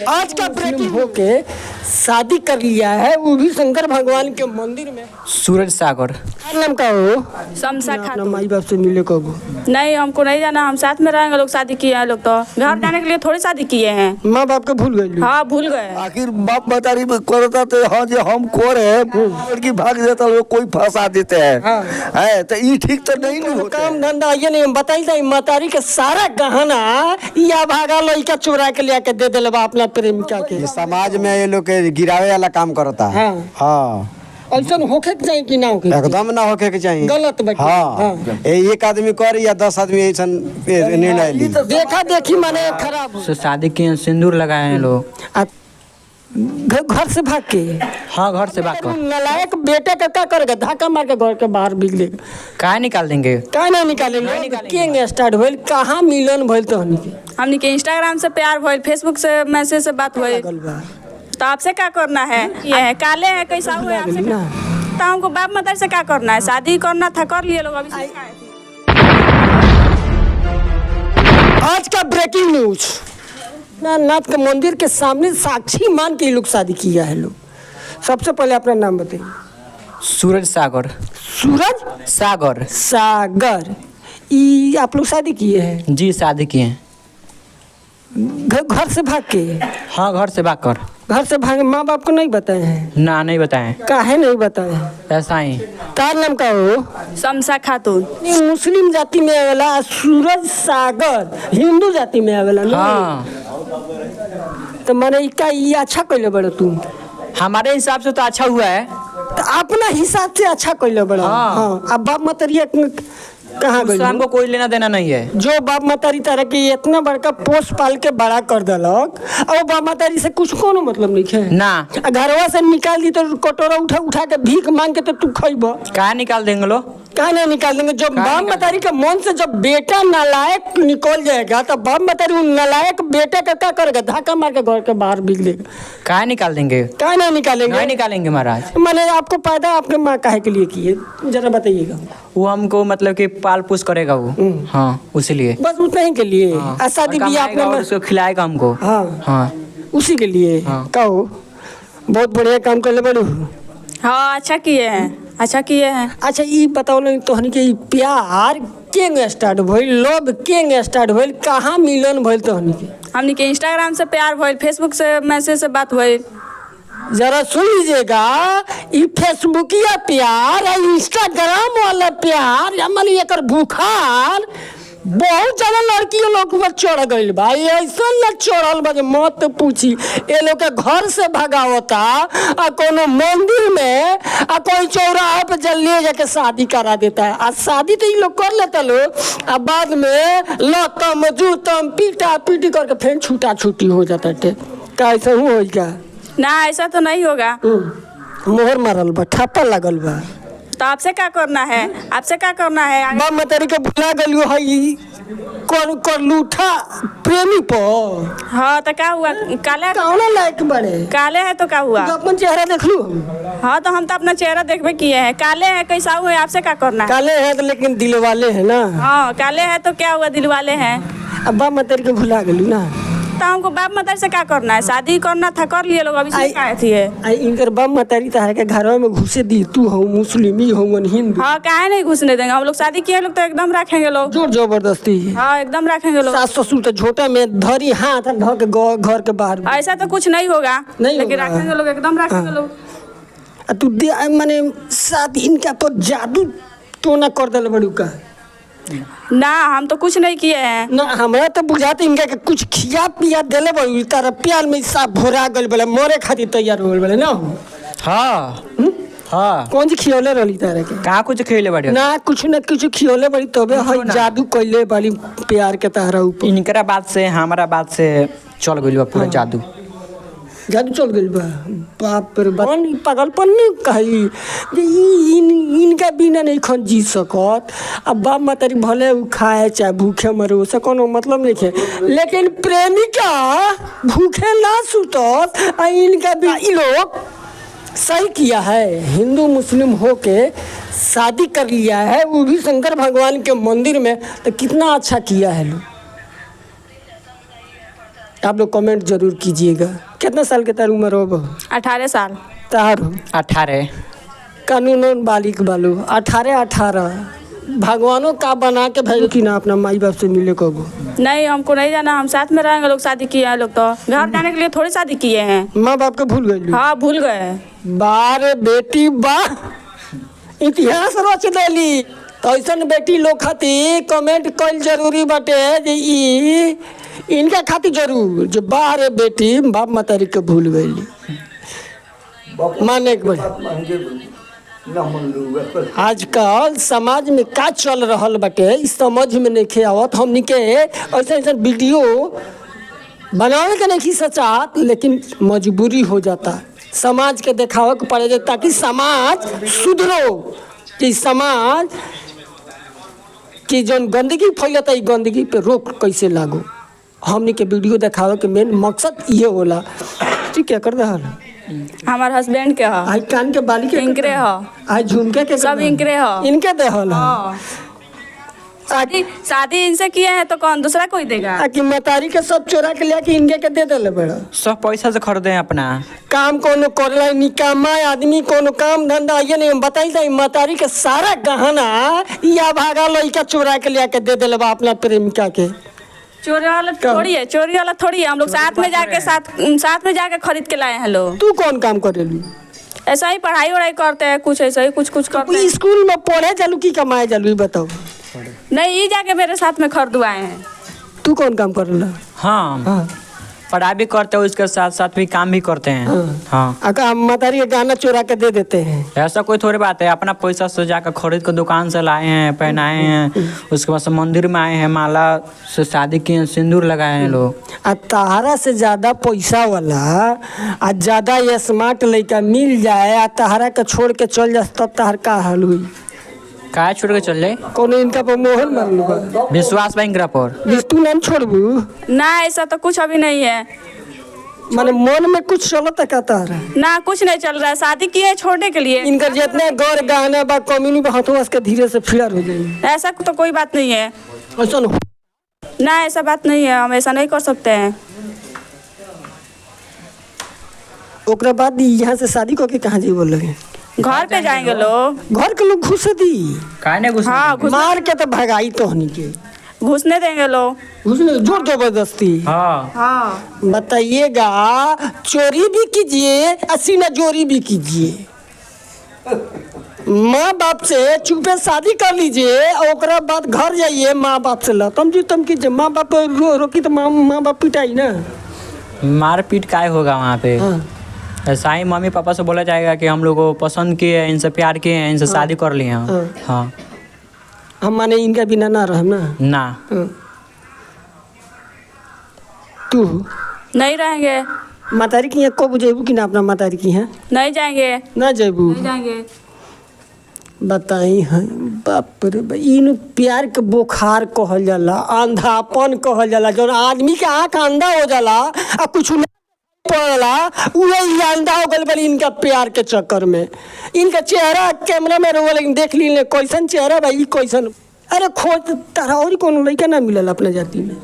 आज का ब्रेकिंग होके शादी कर लिया है, वो भी शंकर भगवान के मंदिर में। सूरज सागर। क्या नाम का हो? शमसा अपना खातून। माई बाप से मिले कब? नहीं, हमको नहीं जाना, हम साथ में रहेंगे। लोग शादी किए हैं, लोग तो घर जाने के लिए थोड़ी शादी किए हैं। माँ बाप के भूल गए? हाँ, भूल गए। आखिर बाप मतारी करता तो हाँ जो हम कोरे लड़की भाग जाता लोग कोई फंसा देते हैं। हाँ। है तो ये ठीक तो नहीं ना होता। काम धंधा ये नहीं बताई मतारी के सारा गहना या भागा लड़का चुरा के लिया के दे दिले बा अपना प्रेमिका के। समाज में ये लोग के गिरावे वाला काम करता है। हाँ। हाँ ऐसा होके के चाहिए कि ना होके? एकदम ना होके के चाहिए। गलत बात। हाँ एक आदमी कर या 10 आदमी ऐसा निर्णय ली। देखा देखी माने खराब हो। से शादी किए, सिंदूर लगाए हैं लोग। घर से भाग के? हाँ, घर से भाग कर। नालायक बेटे का क्या करेगा? धक्का मार के घर के बाहर बिगलेगा। काहे निकाल देंगे? काहे नहीं निकालेंगे? केंग स्टार्ट होइल, कहाँ मिलन भइल तो हमने के इंस्टाग्राम से प्यार भइल, फेसबुक से मैसेज से बात हुई। तो आपसे क्या करना है? ये है काले है, कैसा हुआ है आपसे? तो हमको बाप मदर से क्या करना है? शादी करना था, कर लिए लोग। अभी आज का ब्रेकिंग न्यूज, नाथ के मंदिर के सामने साक्षी मान के लोग शादी किया है लोग। सबसे पहले अपना नाम बताइए। सूरज सागर। सूरज सागर। सागर। ये आप लोग शादी किए हैं? जी, शादी किए हैं। घर से भाग के? हाँ, घर से भाग कर। घर से भागे माँ बाप को नहीं बताए हैं? ना, नहीं बताए। काहे नहीं बताए? ऐसा ही। तार नाम का हो? शमसा खातून। ये मुस्लिम जाति में आवेला, सूरज सागर हिंदू जाति में आवेला ना? हाँ, तो माने का ये अच्छा कैले बड़ा तुम? हमारे हिसाब से तो अच्छा हुआ है। तो अपना हिसाब से अच्छा कैले बड़ा। हाँ। हाँ। अब बाप मतरिया कहाँ गई? उससे हमको कोई लेना देना नहीं है। जो बाप मतारी तरह के इतना बड़का पोस पाल के बड़ा कर दिलक, और बाप मतारी से कुछ कोनो मतलब नहीं है ना। घरवा से निकाल दी तो कटोरा उठा उठा के भीख मांग के तो तू खइब। काहे निकाल देंगे लो? कहा नहीं निकाल देंगे? जब बाप मतारी के मन से जब बेटा नालायक निकल जाएगा तो बाप मतारी उन नालायक बेटे का क्या करेगा? धक्का मार के घर के बाहर बिगलेगा। काहे निकाल देंगे? कहा नहीं निकालेंगे? नहीं निकालेंगे महाराज। मैंने आपको पैदा आपके माँ काहे के लिए की है, जरा बताइएगा। वो हमको मतलब कि पाल पोस करेगा वो। हाँ, उसलिए। बस उतना ही के लिए? हाँ। शादी भी आपने और उसको खिलाएगा हमको। हाँ हाँ, उसी के लिए। हाँ। कहो बहुत बढ़िया काम कर ले बड़ू। हाँ, अच्छा किए हैं, अच्छा किए हैं। अच्छा ये बताओ नहीं तोहनी के प्यार केंग स्टार्ट भइल, लव केंग स्टार्ट भइल, कहाँ मिलन भइल तोहनी के? हमने के इंस्टाग्राम से प्यार भइल, फेसबुक से मैसेज से बात हुई। जरा सुन लीजिएगा, ये फेसबुकिया प्यार और इंस्टाग्राम वाला प्यार हमारी एक बुखार बहुत ज्यादा लड़की लोग पर चढ़ गई भाई। ऐसा न चढ़ल बा मत पूछी। ये लोग के घर से भगावता आ कोनो मंदिर में आ कोई चौराहा पे जल्दी जाके शादी करा देता है। आ शादी तो ये लोग कर लेता लोग, आ बाद में लतम जूतम पीटा पीटी करके फिर छूटा छूटी हो जाता है। का ऐसा होगा? ना, ऐसा तो नहीं होगा। मोहर मारल बा, ठप्पा लगल बा। तो आपसे क्या करना है? आपसे क्या करना है? बाप मतरी के भुला गलियो है कर लूठा प्रेमी पर। हाँ, तो क्या हुआ? काले कौन लायक बड़े? काले है तो क्या हुआ? तो अपन चेहरा देख लू। हाँ, तो हम तो अपना चेहरा देखबे किए हैं। काले है, कैसा हुआ? आपसे क्या करना है? काले हैं तो लेकिन दिल वाले हैं ना। हाँ, काले है तो क्या हुआ? दिल वाले हैं। अब बाप मतरी के भुला गलू ना। तो हमको बाप मदर से क्या करना है? शादी करना था, कर लिए लोग। अभी से क्या थी है? आई इनकर बाप मतरी तार के घरों में घुसे दी, तू हो मुस्लिमी हो हिंदू। हाँ, काहे नहीं घुसने देंगे? हम लोग शादी किए लोग तो एकदम रखेंगे लोग। जोर जबरदस्ती। हाँ, एकदम रखेंगे लोग। सास ससुर तो झोटा में धरी हाथ धर के घर के बाहर। ऐसा तो कुछ नहीं होगा, नहीं लेकिन होगा। रखेंगे लोग, एकदम रखेंगे लोग। तू माने साथ इनका तो जादू तो ना कर दल बड़ू का? ना, हम तो कुछ नहीं किए हैं। ना हमरा तो बुझाते इनका के कुछ खिया पिया देले बड़ू, तारा प्यार में साफ भोरा गल बले, मोरे खातिर तैयार हो गल ना। हाँ। हाँ, कौन सी खियोले रहली तारा के? कहाँ कुछ खेले बड़े? ना कुछ खियोले बड़ी तबे हई जादू कइले वाली प्यार के तारा ऊपर। इनकरा बात से हमारा बात से चल गइल बा पूरा जादू। जादू चल गइल बा। बाप रे बाप, पागलपन नहीं कही जे इनका बिना नहीं खन जी सकत। अब बाप मतरी भले उ खाए चाहे भूखे मरे, उससे कोनो मतलब नहीं है, लेकिन प्रेमिका भूखे ना सुतत आ इनका भी। ई लोग सही किया है, हिंदू मुस्लिम होके शादी कर लिया है, वो भी शंकर भगवान के मंदिर में। तो कितना अच्छा किया है लोग। आप लोग कमेंट जरूर कीजिएगा। कितना साल के तार उम्र हो? 18 साल। तार हो 18। कानून बालिक बालू 18 भगवानों का बना के भेज कि ना अपना माई बाप से मिले कबो? नहीं, हमको नहीं जाना, हम साथ में रहेंगे। लोग शादी किए हैं, लोग तो घर जाने के लिए थोड़ी शादी किए हैं। माँ बाप के भूल गए? हाँ, भूल गए। बारे बेटी बा इतिहास रच देली। तो ऐसा बेटी लोग खातिर कमेंट कल जरूरी बाटे जे इनका खातिर जरूर जो बारे बेटी बाप मातारी के भूल गई माने के बड़े। आजकल समाज में का चल रहल बाटे इस समझ में नहीं आवत। हमनी के ऐसा ऐसा वीडियो बनावे के नहीं सचात, लेकिन मजबूरी हो जाता समाज के देखावे के पड़े ताकि समाज सुधरो। कि समाज की जो गंदगी फैलता है गंदगी पे रोक कैसे लागू। हमनी के वीडियो देखावे के मेन मकसद ये होला। ठीक है कर दहल हमार हस्बैंड के ह। आई कान के बाली के इनकरे ह। आई झुमके के सब इनकरे ह। इनके देहल हाँ। शादी इनसे किए हैं तो कौन दूसरा कोई देगा? कि मतारी के सब चोरा के लिया कि इनके के दे देले बड़ा। सब पैसा से खरीदे हैं अपना काम कोनो करला निकामा आदमी कोनो काम धंधा ये नहीं बताई जाए। मतारी के सारा गहना या भागा लइका चोरा के लिया के दे देले बा अपना प्रेमिका के। चोरी वाला थोड़ी है, चोरी वाला थोड़ी है। हम लोग साथ में जाके खरीद के लाए हैं लोग। तू कौन काम करेलू? ऐसा ही पढ़ाई वढ़ाई करते हैं, कुछ ऐसा ही कुछ करते हैं। स्कूल में पढ़े चालू की कमाए चालू बताओ? नहीं, ये जाके मेरे साथ में खरीदवाए हैं। तू कौन काम करेला? हाँ, पढ़ाई भी करते हैं, उसके साथ साथ भी काम भी करते हैं। हाँ। अका मतारी के गाना चोरा के दे देते हैं। ऐसा कोई थोड़ी बात है, अपना पैसा से जाकर खरीद कर दुकान से लाए हैं, पहनाए हैं, उसके बाद से मंदिर में आए हैं, माला से शादी किए, सिंदूर लगाए हैं लोग। आ तहारा से ज्यादा पैसा वाला आ ज्यादा स्मार्ट लड़का मिल जाए आ तहारा के छोड़ के चल जा तब तहार का हाल हुई? का छोड़ के चल जाए? कोनो इनका पर मोहर मारलू बा? विश्वास बा इनकरा पर? तू नाम छोड़बू ना, ऐसा तो कुछ अभी नहीं है। माने मन में कुछ चलता का तारा? ना, कुछ नहीं चल रहा है। शादी किए छोड़ने के लिए। इनका जितने गौर गहना बा कमीनी बा हथवा के धीरे से फिर हो जाए। ऐसा तो कोई बात नहीं है। ऐसा ना, ऐसा बात नहीं है, हम ऐसा नहीं कर सकते हैं। ओकरा बाद यहाँ से शादी करके कहाँ जी बोल लगे? घर पे जाएंगे लोग। घर के लोग घुस दी? काहे नहीं हाँ, मार के तो भगाई तो हनी के घुसने देंगे लोग। घुसने जोर जबरदस्ती? हाँ। बताइएगा, चोरी भी कीजिए सीना जोरी भी कीजिए। माँ बाप से चुपे शादी कर लीजिए और ओकरा बाद घर जाइए माँ बाप से लतम जुतम कीजिए। माँ बाप रोकी तो माँ बाप पिटाई ना। मार पीट काय होगा वहाँ पे? ऐसा ही मम्मी पापा से बोला जाएगा कि हम लोग को पसंद किए हैं, इनसे प्यार किए हैं, इनसे शादी कर लिए हैं। हाँ, हम माने इनका बिना ना रह ना। तू नहीं रहेंगे। मातारी की यहाँ कब जेबू कि ना अपना मातारी की है? नहीं जाएंगे। ना जेबू? नहीं जाएंगे। बताई है बाप रे बा, इन प्यार के बुखार कहल जाला, अंधापन कहल जाला। जो आदमी के आँख अंधा हो जाला आ कुछ पड़ला वही अंधा हो गल बड़ी इनका प्यार के चक्कर में। इनका चेहरा कैमरा में रोवा, लेकिन देख ली कैसन चेहरा भाई कैसन। अरे खोज तारा और कौन लड़का ना मिलल अपने जाति में?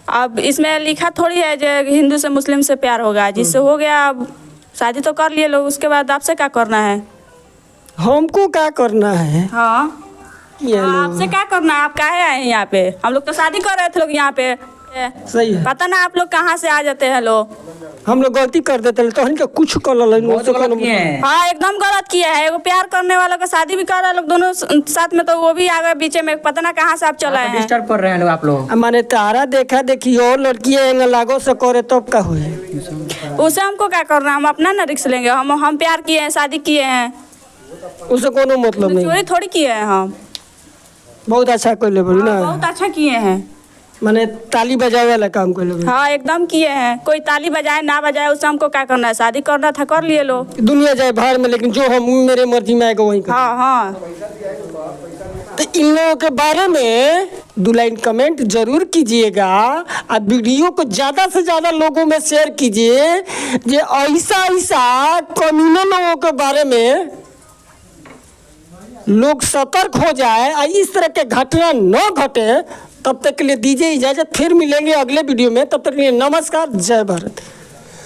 अब इसमें लिखा थोड़ी है जो हिंदू से मुस्लिम से प्यार होगा। जिससे हो गया, अब शादी तो कर लिए लोग, उसके बाद आपसे क्या करना है? हमको क्या करना है? हाँ, आपसे क्या करना है? आप काहे आए हैं यहाँ पे? हम लोग तो शादी कर रहे थे लोग यहाँ पे। सही है। पता ना आप लोग कहाँ से आ जाते हैं लोग। हम लोग गलती कर देते तो इनका कुछ कर हाँ, एकदम गलत किया है। वो प्यार करने वालों का शादी भी कर रहे लोग दोनों साथ में, तो वो भी आ गए बीच में। पता ना कहाँ से आप चला है। डिस्टर्ब कर रहे हैं लोग आप लोग। माने तारा देखा देखी और लड़की लागो से करे तब का हुए? उसे हमको क्या करना? हम अपना ना रिस्क लेंगे। हम प्यार किए हैं, शादी किए हैं, उसे कोनो मतलब नहीं। चोरी थोड़ी किए हैं हम। बहुत अच्छा कर ले बड़ी ना। बहुत अच्छा किए हैं। माने ताली बजावे वाला काम कर ले। हाँ, एकदम किए हैं। कोई ताली बजाए ना बजाए उससे हमको क्या करना है? शादी करना था कर लिए लो। दुनिया जाए बाहर में, लेकिन जो हम मेरे मर्जी में आएगा वही कर। हाँ। तो इन लोगों के बारे में 2 लाइन कमेंट जरूर कीजिएगा। और वीडियो को ज्यादा से ज्यादा लोगों में शेयर कीजिए जो ऐसा कमीने लोगों के बारे में लोग सतर्क हो जाए और इस तरह के घटना न घटे। तब तक के लिए दीजिए इजाजत, फिर मिलेंगे अगले वीडियो में। तब तक के लिए नमस्कार, जय भारत।